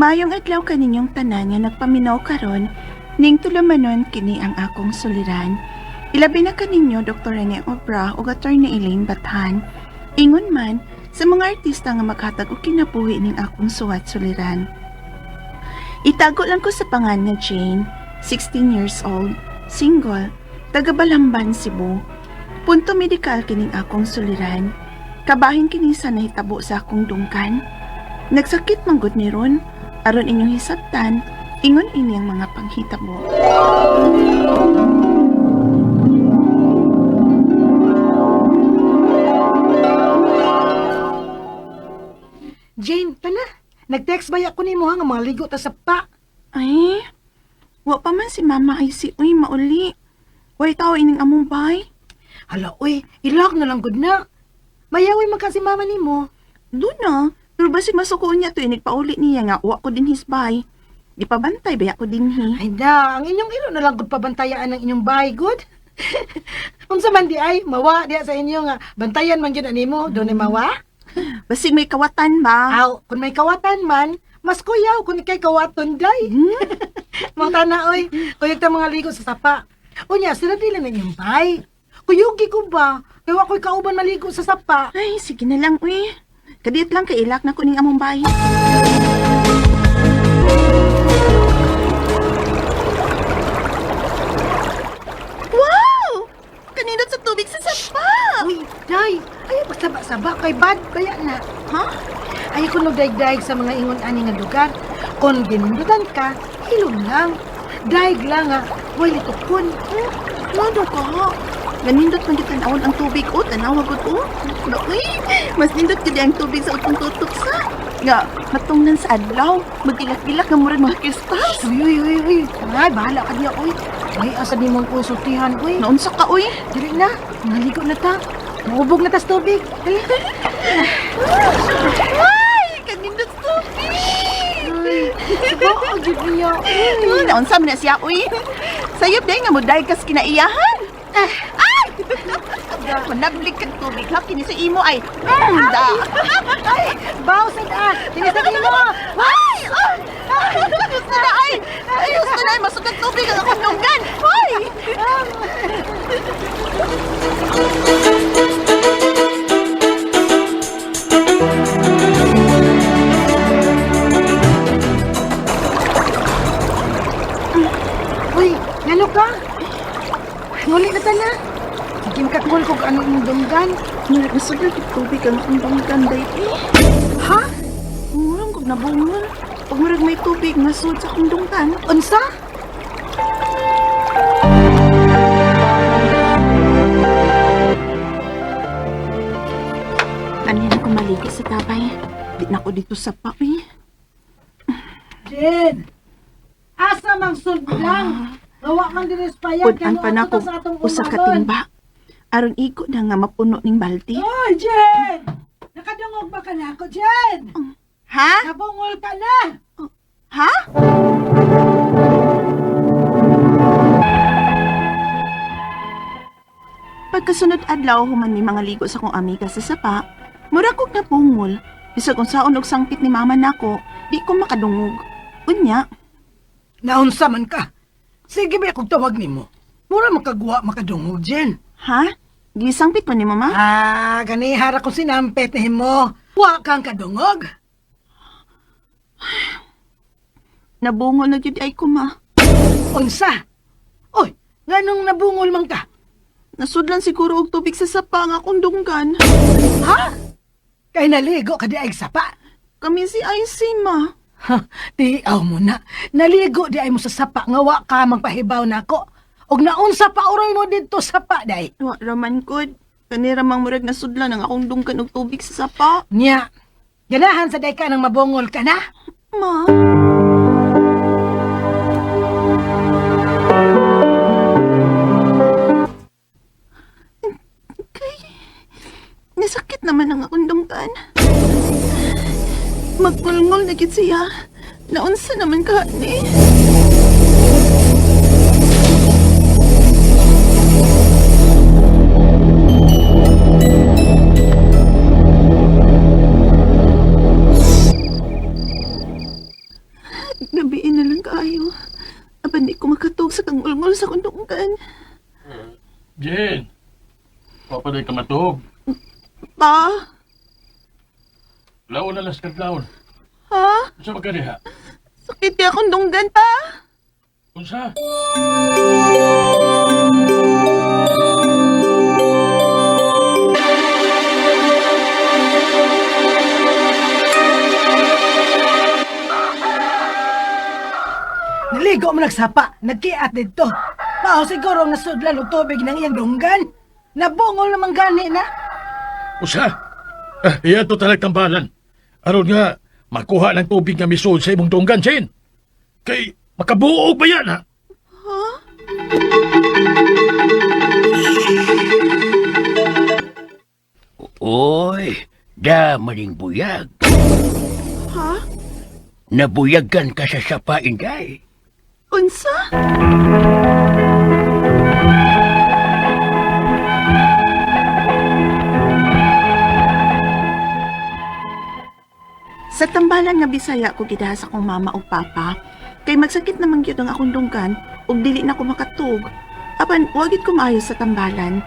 Mayong adlaw kaninyong tanan nga nagpaminaw karon, ning tulamanon kini ang akong suliran. Ilabi na kaninyo Dr. Rene Obra ug Attorney Elaine Bathan. Ingon man sa mga artista nga maghatag og kinabuhi ning akong suwat suliran. Itago lang ko sa pangan nga Jane, 16 years old, single, taga Balamban, Cebu. Punto medikal kining akong suliran. Kabahin kini sa nahitabo sa akong dungkan. Nagsakit manggod ni ron, aron inyong hisabtan, ingon ini ang mga panghitabo. Jane, tana. Nag-text ba ako nimo nga mga ligo ta sa pa? Ay, wa pa man si Mama ay si uy mauli. Way tao ining among bay. Hala, uy, ilak na lang gud na. Mayawi man kasi mama nimo. Doon na, pero ba si masuko niya to pauli niya nga wa ko din hisbay. Di pa bantay ba ako din hi. Ay na, ang inyong ilo na lang gud pabantayaan ng inyong bahay gud. Unsa man di ay mawa diya sa inyo nga bantayan man gyud animo, do ni mawa? Basig may kawatan ba? Aw, kung may kawatan man, mas kuyaw kung ikay kawaton day. Mga tana, oy, kuyog ta mga ligo sa sapa. Unya, sila dili na inyong bahay. Kuyugi ko ba? Kaya ako'y kauban maligo sa sapa. Ay, sige na lang uy. Kadit lang kailak na kuning among bay. Wow! Kanindot sa tubig sa sapa! Uy, day, ay magsaba-saba kay bad kaya na. Ha? Ay kung nagdaig-daig sa mga ingon-ani nga lugar. Kung ginundutan ka, hilom lang. Daig lang nga, way litukon. Lado ka ha? Nanindot man yung tanawon ang tubig o, tanawagod o. Uy, mas nindot ka ang tubig sa utong tutok sa. Nga, matungnan sa adlaw, magilak-ilak ng murag mga crystals. Uy. Ay, bahala ka niya, uy. Ay, asa di mong konsultihan, uy. Naunsa ka, uy. Dili na, naligo na ta. Maubog na tas tubig. Dali. Ay, kanindot sa tubig. Baka, gid niya. Naunsa man na siya, uy. Sayop dahil nga mo dahil kas kinaiyahan. Ay! Manablig kang tubig, ha? Kini sa imo ay, da! Ay, baw sa daan. Tinisagin mo. Ay! Ayos na na, ay! Ayos na na, ay! Masugat tubig ang akong lunggan! Ay! Uy, ngano ka? Nguli na ta na. Sige makakul kung ano yung dunggan. Murag masugat yung tubig ang akong lunggan, baby. Ha? Murag kong nabungal. Pag murag may tubig, masud sa akong lunggan. Unsa? Ano yan ako maligi sa tabay? Di na ako dito sa papi. Jen! Asa mang sudlang? Gawa man din espayag. Punan pa na ako usa ka timba. Aron iko na nga mapuno ning balde. Oh, Jen! Nakadungog ba ka na ako, Jen? Ha? Nabungol ka na! Ha? Pagkasunod adlaw human may mga ligo sa kong amiga sa sapa, mura kog napungol. Bisag unsaon og sangpit ni mama nako, di ko makadungog. Unya, Naunsa man ka? Sige ba kung tawag nimo? Mura makagwa makadungog, Jen. ha? Gisangpit mo ni mama? Ah, ganihara kung sinampet ni mo. Wa kang kadungog. Nabungol na jud ay ko ma. Unsa? Oy, nganong nabungol man ka? Nasudlan siguro og tubig sa sapa nga akong dunggan. Ha? Kay naligo ka di ay sapa. Kami si IC ma. Ha, tiaw mo na. Naligo di ay mo sa sapa nga wa ka magpahibaw nako. Og naunsa pa uroy mo dito sapa day. Wa raman kod. Kanira mang murag nasudlan ang akong dunggan og tubig sa sapa. Nya. Ganahan sa day ka nang mabungol ka na. Ma. Nasakit naman ang akong dunggan. Magngol-ngol na gid siya. Naunsa naman ka ni? kaayo. Apan di ko makatog sa kangulngol sa kundungan. Jen, papaday ka matog. Pa? Laon na las kadlawon. Ha? Unsa ba ka diha? Sakit ya kundungan pa? Unsa? Naligo mo nagsapa, nagkiat dito. Mao siguro nga sudlan og tubig ng iyang dunggan. Nabungol naman gani na. Unsa? Iya to talag tambalan. Aron nga, makuha ng tubig nga misod sa imong dunggan, Jen. Kay, makabuog ba yan, ha? Oy, maning buyag. Ha? Nabuyagan ka sa sapa, Inday. Unsa? Sa tambalan nga Bisaya ko gidahas akong mama o papa, kay magsakit namang gyud ang akong dunggan ug dili na ko makatug. Apan wagit ko maayo sa tambalan.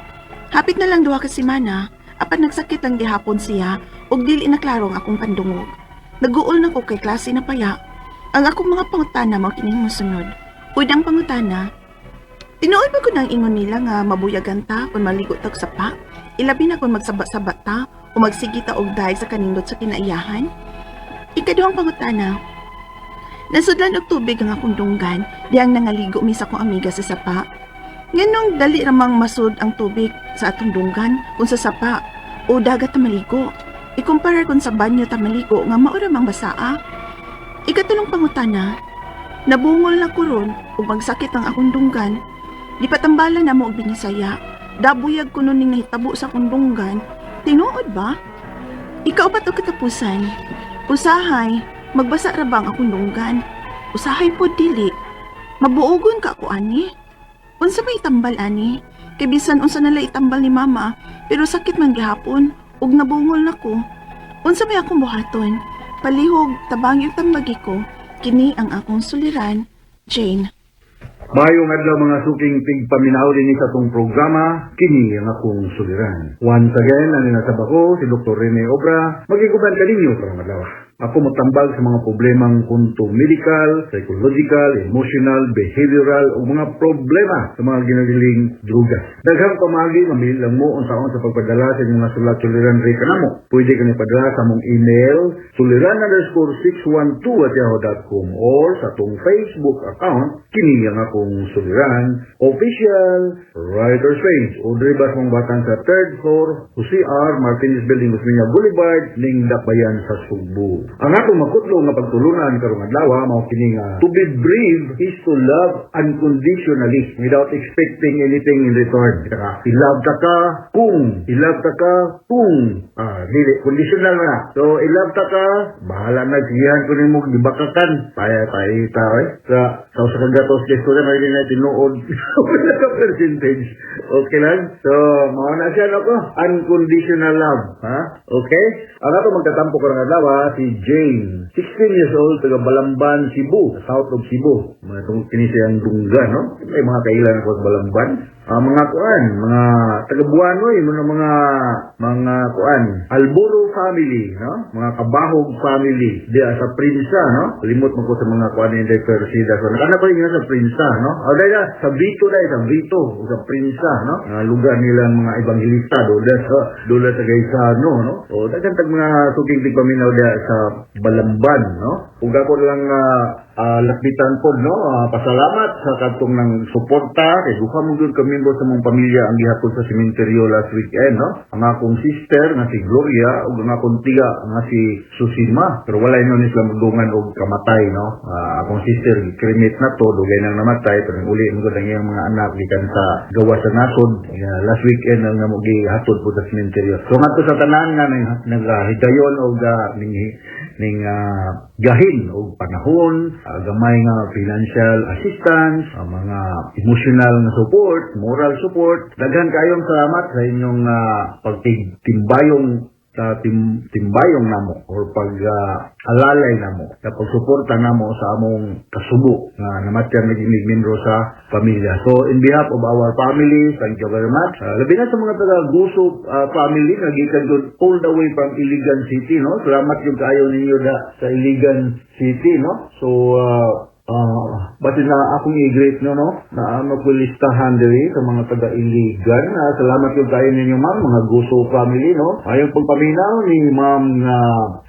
Hapit na lang duha ka semana, apan nagsakit lang gihapon siya ug dili na klaro ang akong pandungog. Naguol na ko kay klase na paya. Ang akong mga pangutana mao kining mosunod. Unang pangutana, tinuod ba ko nang ingon nila nga mabuyagan ta kung maligo tag sapa? Ilabi na kung magsaba-sabat ta o magsigi ta og daig sa kanindot sa kinaiyahan? Ikaduhang pangutana, nasudlan og tubig ang akong dunggan diyang nangaligo misa kong amiga sa sapa. Nganong dali ramang masud ang tubig sa atong dunggan kung sa sapa o dagat ta maligo. Ikumpara kung sa banyo ta maligo nga mao ramang basaa. Ikatulong pangutana, nabungol na ko ron ug magsakit ang akong dunggan. Di patambalan na mo og binisaya. Dabuyag ko nun ning nahitabo sa akong dunggan. Tinuod ba? Ikaw pa to katapusan. Usahay, magbasa ra bang akong dunggan? Usahay po dili. Mabuogon ka ako ani. Unsa may tambal ani? Kay bisan unsa nala itambal ni mama, pero sakit man gihapon ug nabungol na ko. Unsa may akong buhaton? Palihog tabang yung tambagi ko. Kini ang akong suliran, Jane. Mayong adlaw mga suking tigpaminaw din sa tong programa, kini ang akong suliran. Once again, ang ninasab ako, si Dr. Rene Obra, magiguban ka ninyo karong adlaw. Ako matambal sa mga problemang kunto medical, psychological, emotional, behavioral, o mga problema sa mga ginagaling drugas. Daghang pamagi, mamili lang mo unsaon sa pagpadala sa inyong mga sulat-suliran rin kanamo. Pwede ka nipadala sa mong email, suliran_612@yahoo.com or sa tong Facebook account, kini ang akong suliran, official, writer's page, o dribas mong batang sa 3rd floor, Jose R. Martinez Building, Usmeña Boulevard, ning Dakbayan sa Subo. Ang atong makutlo nga pagtulunan karong adlaw mao kini nga to be brave is to love unconditionally without expecting anything in return. Kaya i-love ta ka kung dili conditional na. So i-love ta ka, bahala na siyan ko nimo gibakakan. Paya ta sa kagatos kesto na rin na tinuod sa percentage. Okay lang? So mao na siya nako unconditional love, ha? Okay? Ang ato magtatampo karong adlaw si Jane, 16 years old, taga Balamban, Cebu, south of Cebu. Mga kini siyang dunggan, no? May mga kailan ako sa Balamban. Mga kuan, mga taga Buanoy, mga kuan, Alboro family, no? Mga Kabahog family, diya sa Prinsa, no? Limot mo ko sa mga kuan ni Dr. Sida. So, nakana ko yung sa Prinsa, no? O dahil sa Vito, sa Prinsa, no? Lugar nilang mga evangelista, doon sa Gaisano, no? O, daghan mga suging tigpaminaw diya sa Balamban, no? Ug ako lang lakbitan po, no? Pasalamat sa katong ng suporta kay duha mo gyud kami sa mong pamilya ang gihapon sa sementeryo last weekend, no? Ang akong sister nga si Gloria ug ang akong tiga nga si Susima, pero walay no ni sila magdungan og kamatay, no? Akong sister cremate na to, dugay nang namatay pero uli mo gud ang iyang mga anak gikan sa gawa sa nasod. Last weekend ang namo gihatod po sa sementeryo. So ngadto sa tanan nga naghigayon og ning gahin og panahon, gamay nga financial assistance, mga emotional na support, moral support. Daghan kayong salamat sa inyong pagtimbayong timbayong namo or alalay namo sa pagsuporta namo sa among kasubo nga namatyan naging membro sa pamilya. So in behalf of our family, thank you very much. Labi na sa mga taga Guso family nagikan doon all the way from Iligan City, no? Salamat yung kaayo ninyo sa Iligan City, no? So batin na akong i-greet no na mapulistahan diri sa mga taga Iligan. Salamat yung kayo ninyo ma'am, mga Guso family, no? Ayong pagpaminaw ni Ma'am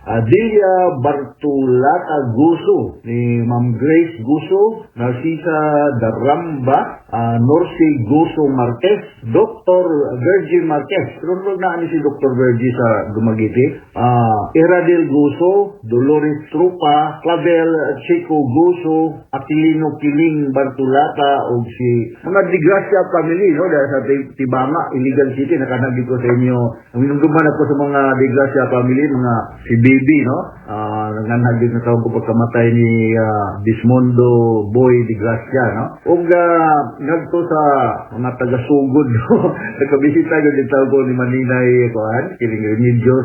Adelia Bartulata Guso, ni Ma'am Grace Guso, Narcisa Daramba, Norsi Guso Marquez, Dr. Virgin Marquez. Runod na si Dr. Virgin sa Dumaguete. Iradil Guso, Dolores Trupa, Clavel Chico Guso, Aquilino Kiling Bartulata, o si mga Di Gracia family, no? Dahil sa Tibanga, Iligan City, nakanagin ko sa inyo. Minumduman ako sa mga Di Gracia family, mga si Baby, no? Nanganagin na taon ko pagkamatay ni Dismondo Boy Di Gracia, no? O nagto sa mga taga-sugod, no? Nagkabisita ko din taon ko ni Maninay Kiling Remigio,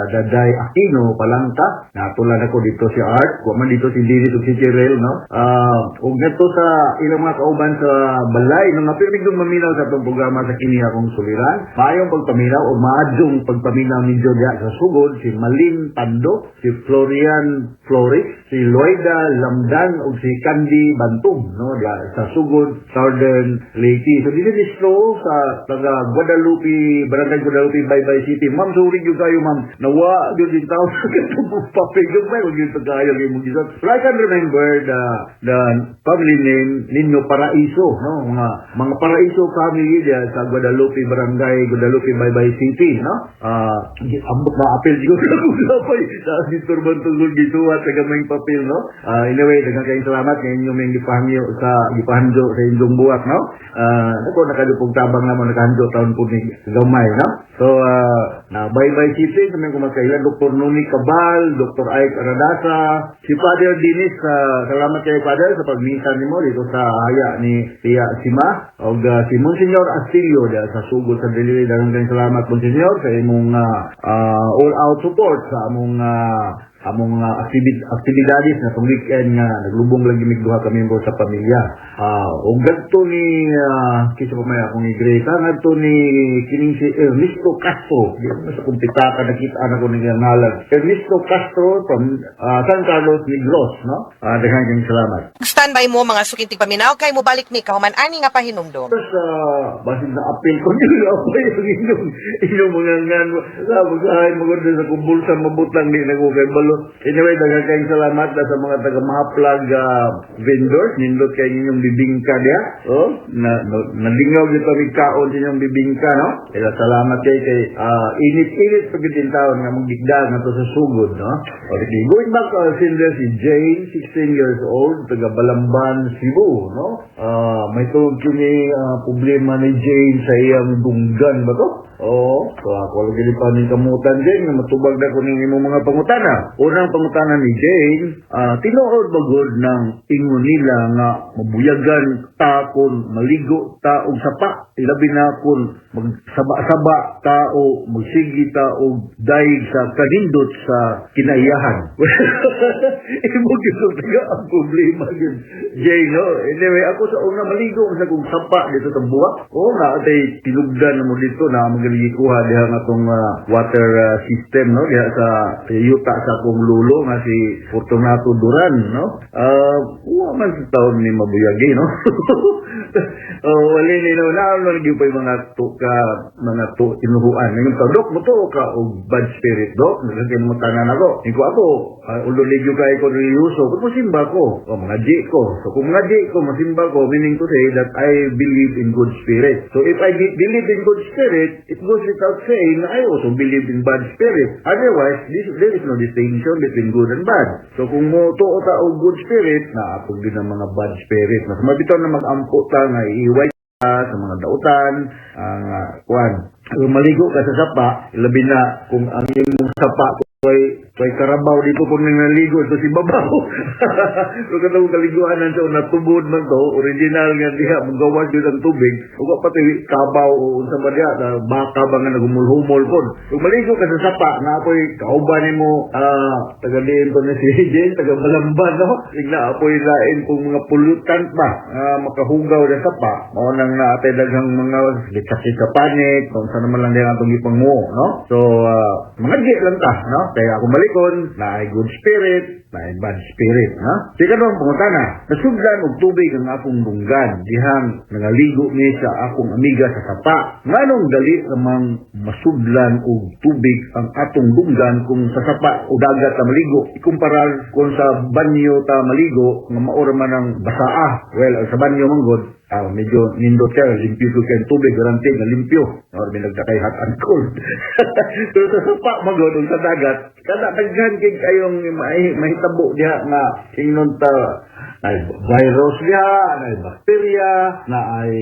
Daday Aquino Palangka, natulan ako dito si Art, kuman dito si Dini si Chirel, no? Ug ngadto sa ilang mga kauban sa balay nga pirmig dong maminaw sa atong programa sa kini akong suliran. Maayong pagpaminaw o maadjong pagpaminaw ninyo diha sa sugod si Malin Pando, si Florian Flores, si Loida Lamdan ug si Candy Bantog, no? Diha sa sugod Southern Leyte. So dito distro sa taga Guadalupe, Barangay Guadalupe, Baybay City. Ma'am, sorry gyud kayo ma'am. Nawa gyud din tawo sa papigog may gyud tagayo gyud mo gisat. So I can remember the family name ninyo Paraiso, no? Mga Paraiso family diya sa Guadalupe, Barangay Guadalupe, Baybay City, no? Ambot na apel siguro sa Dr. Bantugol gisuwat sa gamayng papel, no? Anyway, daghang kayong salamat nga inyo may gipahanyo sa inyong buhat, no? Ako nakadupog tabang naman nakahanjo taon po ni gamay, no? So na Baybay City kami kumakailan Dr. Noni Cabal, Dr. Ike Aradasa, si Father Dinis, salamat kayo Father sa pagminsan nimo dito sa haya ni Tia Sima, o si Monsignor Astilio sa sugod sa delivery. Daghang salamat Monsignor sa imong all out support sa among aktibidades na pang weekend nga naglubong lagi migduha kami mo sa pamilya. O gadto ni kisa pa may akong igresa gadto ni kining si Ernesto Castro. Di mo sa kumpita ka nakita anak ko ni ngalan Ernesto Castro from San Carlos Negros, no? Daghang kayong salamat. Standby mo mga sukintig paminaw kay mo balik mi kahuman ani nga pahinumdom. Basin na apel ko nila ako yung inyong mga ngano sa magahay maganda sa kumbulsan mabutang di nagkukay Anyway, daghang kayong salamat sa mga taga-mahaplag vendors. Nindot kayo ninyong bibingka diya. Nalingaw dito may kaon ninyong bibingka, no? Kaya salamat kayo kay init-init pagdating taon nga magdigda nga to sa sugod, no? Okay, going back to our sender, si Jane, 16 years old, taga Balamban, Cebu, no? May tawag kini problema ni Jane sa iyang dunggan ba to? So ako lagi pa ni kamutan din nga matubag na ko ning imong mga pangutana. Unang pangutana ni Jane, tinuod ba gud ng ingon nila nga mabuyagan ta kon maligo ta og sapa, ilabi na kon magsaba-saba ta o magsigi ta og daig sa kanindot sa kinaiyahan. Imo gyud ang problema gyud Jane, no? Anyway, ako sa una maligo sa kong sapa dito sa buwak. Na atay tinugdan mo dito na magigikuha diha nga tong water system, no? Diha sa yuta sa kong lulo nga si Fortunato Duran, no? Man sa taon ni mabuyagi, no? Wali ni no na gyud pa mga inuhuan. Ngayon ta dok mo to ka og bad spirit dok, nagkakay mo tanan ako. Ako although ligyo kay ko reliyoso, kung simba ko, mga di ko. So kung mga di ko masimba ko, meaning to say that I believe in good spirit. So if I believe in good spirit, it goes without saying na I also believe in bad spirit. Otherwise, there is no distinction between good and bad. So kung mo tuo ta og good spirit, naapog din ang mga bad spirit. Mas mabitaw na mag-ampo ta nga iiway sa mga dautan, maligo ka sa sapa, labi na kung ang imong sapa ay Kay Karabaw dito po nang naligo ito si Babaw. So katong kaliguanan sa una tubod man to, original nga diha magawas yun ang tubig. Ug pati kabaw o unsa ba diha na baka ba nga nagumulhumol pod. Kung maligo ka sa sapa na apoy kauban nimo taga diin to ni si Jen, taga Balamban no. Igna apoy lain kung mga pollutant ba makahugaw sa sapa. Mao nang naatay daghang mga sakit sa panik, kung saan naman lang din atong gipanguo, no? So mga di lang ta, no? Kaya ako malikon, na ay good spirit, na ay bad spirit, ha? Di ka doon, pangutana, nasugdan og tubig ang akong lunggan, dihang nangaligo ni sa akong amiga sa sapa. Nganong dali namang masudlan og tubig ang atong lunggan kung sa sapa o dagat ta maligo. Ikumparar kung sa banyo ta maligo, nga maura man ang basaa. Well, sa banyo manggod, medyo nindot ka, limpyo ko kayong tubig, garanti na limpyo. Or may nagdakay hot and cold. Pero sa sapa magod, sa dagat, kada daghan kay kayong mahitabo diha nga ingnon ta ay virus diha, ay bacteria, na ay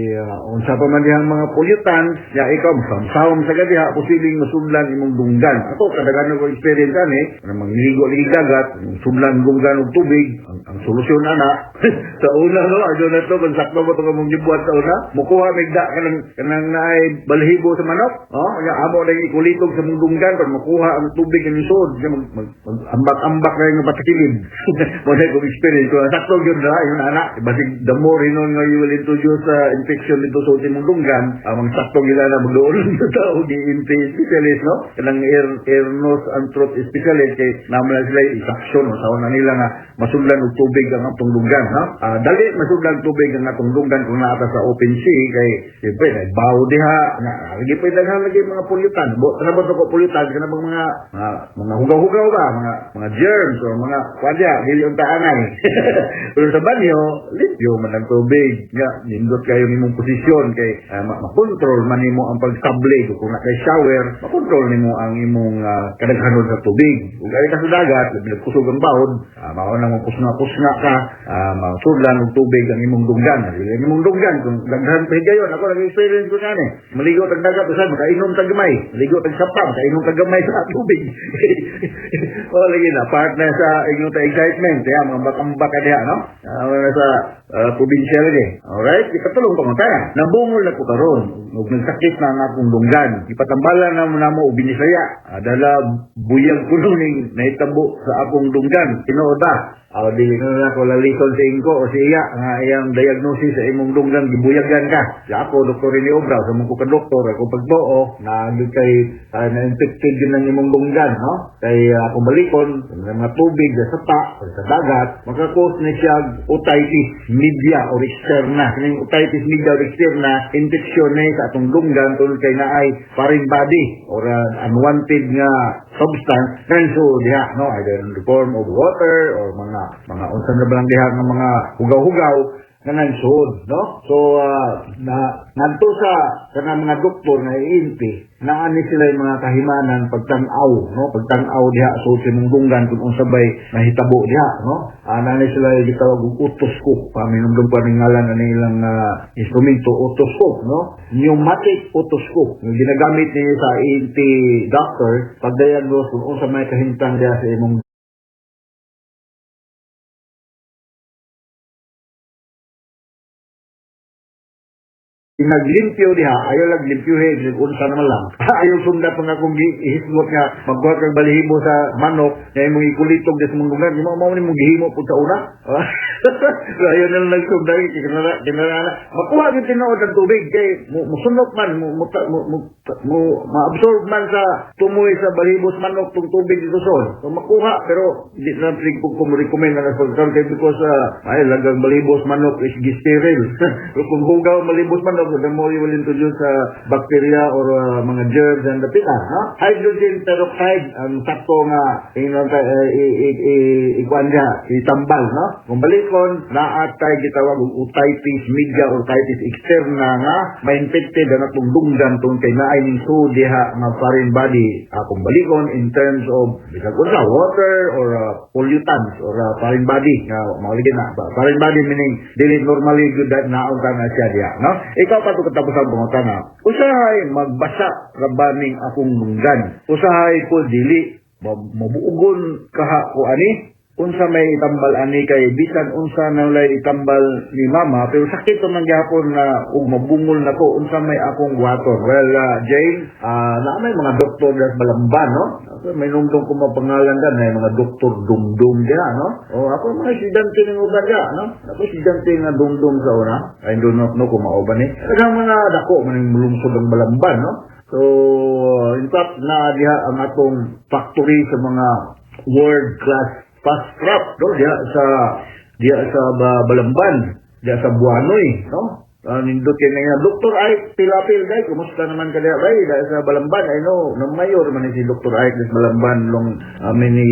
unsa pa man dihang mga pollutants, ya ikaw samsawom sa gadiha posibleng masudlan imong dunggan. Ako kadaghan ko experience ani, na mangligo ligi dagat, sudlan dunggan og tubig, ang solusyon ana sa una no, adto na to kung sakto mo to mong gibuhat sa una, mukuha migda kanang naay balhibo sa manok, ya amo na ikulitog sa mong dunggan pag makuha ang tubig ng isod, ambak-ambak na yung patakilid. Mo na ko experience ko sakto yun anak, basig the more hinon nga you will introduce infection dito sa utimong dunggan, ang saktong gila na magdoon sa tao di-ENT specialist, no? Kanang ear, nose, and throat specialist, kay naman na sila isaksyon, sa una nila nga masudlan og tubig ang atong dunggan, no? Dali masudlan tubig ang atong dunggan kung naata sa open sea, kay siyempre, bawo diha, lagi pa daghan lagi mga pulitan, kanabot ko pulitan, kanabang mga hugaw-hugaw ba, mga germs, o mga kwadya, dili unta anay. Pero sa banyo, limpyo man ang tubig. Nga, nindot kayo nimong posisyon kay makontrol man nimo ang pagtable. Kung na kay shower, makontrol nimo ang imong kadaghanon sa tubig. Kung ay ka sa dagat, nagkusog ang bawod, mao na mong pusna-pusna ka, masudlan og tubig ang imong dunggan. Ang imong dunggan, kung daghan pa higayon, ako nag-experience ko na maligo tag dagat, usan, makainom tag gamay. Maligo tag sapa, makainom tag gamay sa tubig. O, lagi na, part na sa inyong excitement. Kaya, mga batang-baka diha, no? Sa provincial ni. Alright? Ikatulong pa tayo. Nabungol na ko karon. Ug nagsakit na ang akong lunggan. Ipatambalan na mo na mo Binisaya. Dala buyag kuno ning nahitabo sa akong lunggan. Tinuod ba? Dili na ako lalison sa ingko o siya nga iyang diagnosis sa imong lunggan gibuyagan ka. Sa ako, Dr. Rene Obra, sa mong ka doktor, ako pagbuo, na kay na-infected yun ng imong lunggan, no? Kay akong balikon, ng mga tubig sa sapa, o sa dagat, makakos na siya otitis media or externa. Kaning otitis media or externa, infection na sa atong lunggan tungkol kay naay foreign body or unwanted nga substance so diha, no? Either in the form of water or mga unsa na balang diha nga mga hugaw-hugaw nga nagsud, no? So ngadto sa kanang mga doktor na iinti naani sila yung mga kahimanan pagtanaw, no? Pagtanaw diha sa utimong lunggan kung unsabay nahitabo diha, no? Naani sila yung gitawag og otoscope, paminumdum pa ning ngalan ani ilang instrumento otoscope, no? Pneumatic otoscope yung ginagamit niya sa ENT doctor pag-diagnose kung unsa may kahimtang diha sa imong naglimpyo diha, ayaw lang limpyohin, unsa naman lang. Ayaw sundat nga kung ihisgot nga magbuhat kang balihibo sa manok, na imong ikulitog sa mong lugar, di mo mong gihimo po sa una. So ayaw na lang nagsundat, kinarana. Makuha yung tinood ng tubig, kay musunok man, ma-absorb man sa tumoy sa balihibo sa manok tong tubig dito son. So makuha, pero di na kung recommend na nagpagkar kay because ay lagang balihibo sa manok is gisteril. So kung hugaw balihibo sa manok, the more you will introduce bacteria or mga germs and the pita, no? Hydrogen peroxide ang sakto nga ikuan niya, itambal, no? Kung balikon, naatay gitawag og otitis media or otitis externa nga ma-infected ang atong lunggan tungod kay naay ning diha nga foreign body. Kung balikon in terms of bisag unsa water or pollutants or foreign body nga mauligid na. Foreign body meaning dili normally good that naon ka na siya diha, no? Ikaw pa ito katapos ang pangutana. Usahay magbasa rabaning akong lunggan. Usahay po dili mabuugon kaha ko ani. Unsa may itambal ani kay bisan unsa na lay itambal ni mama pero sakit to man gyapon na ug mabungol na ko unsa may akong buhaton. Well, Jane, na may mga doktor das Balamban, no? May nungdong ko mapangalan dan ay mga doktor dumdum dia, no? O ako mga estudyante ng ubaga, no? Ako estudyante nga dumdum sa una. I do not know kung mauban ni. Daghang mga dako man mulungsod ang Balamban, no? So, in fact, na diha ang atong factory sa mga world class fast crop, no? Diya sa Balamban, diya sa Buanoy, no? Nindot kayo nga, Dr. Ike Pilapil, guys, kumusta naman ka diya, bay? Diya sa Balamban, I know, nang mayor man si Dr. Ike sa Balamban long many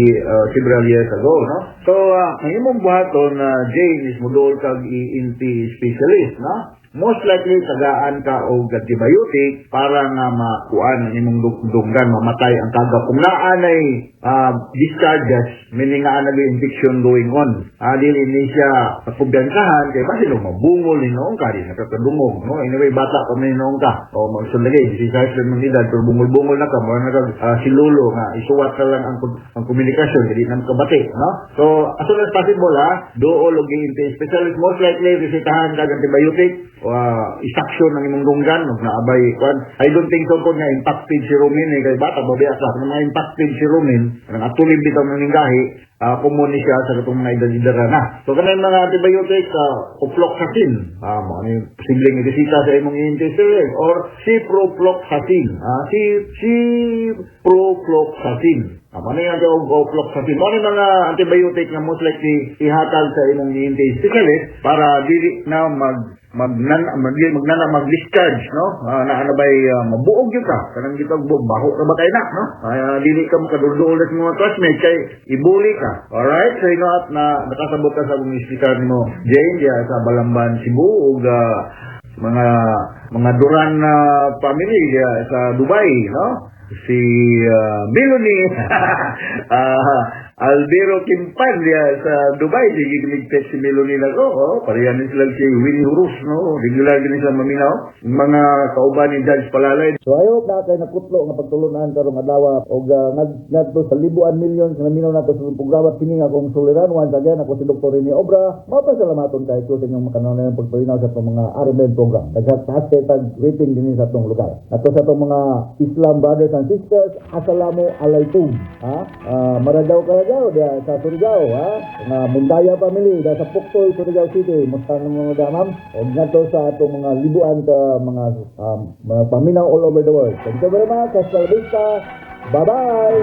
several years ago, no? So, ang imong buhaton na Jane is mudol kag ENT specialist, no? Most likely tagaan ka og antibiotic para nga makuan ang imong dunggan mamatay ang kaga kung naanay discharges meaning nga anay infection going on dili ni siya pagkumbiyansahan kay basi lo mabungol ni noong ka di nakakadungog no anyway bata pa may noong ka o magsulagi si sa man nila pero bungol na ka mo na silulo nga isuwat ka lang ang komunikasyon dili nang kabati no so as soon as possible dool og specialist most likely resetahan kag antibiotic isaksyon ng imong dunggan ug naabay kwan I don't think so ko nga impacted si Romin kay bata babiya sa mga impacted si Romin ang atulib bitaw ng linggahi common ni siya sa katong mga edad-edara na so kanay mga antibiotic ofloxacin mo ani posibleng ibisita sa imong intestine or ciprofloxacin ciprofloxacin ano yung ofloxacin mo ni mga antibiotic nga most likely ihatag sa imong intestine specialist para dili na mag-discharge, no? Naanabay mabuog yun ka. Kanang gitag baho na ba kayo na, no? Dili ka makadulduol sa mga classmates kay ibuli ka. Alright? So, at na nakasabot ka sa mga istikan mo, Jane, sa Balamban, Cebu, o mga Duran na family sa Dubai, no? Si Melanie Albero Kimpan sa Dubai sige gimigpet si Melanie na ko parehan sila si Winnie Hurus no regular din sila maminaw mga kauban ni Judge Palalay so ayo na kay nakutlo nga pagtulunan karong adlaw og ngadto sa libuan milyon sa naminaw nato sa programa kini nga akong suliran once again ako si Dr. Rene Obra mapasalamaton kay ko sa inyong makanunay pagpalinaw sa itong mga RMN program naghatag rating din sa itong lugar ato sa itong mga Islam brothers and sisters assalamu alaikum maradaw ka dia sa Surigao nga Mundaya family da sa Puktoy Surigao City musta ng mga damam o ngadto sa atong mga libuan ka mga paminaw all over the world thank you very much hasta la vista bye bye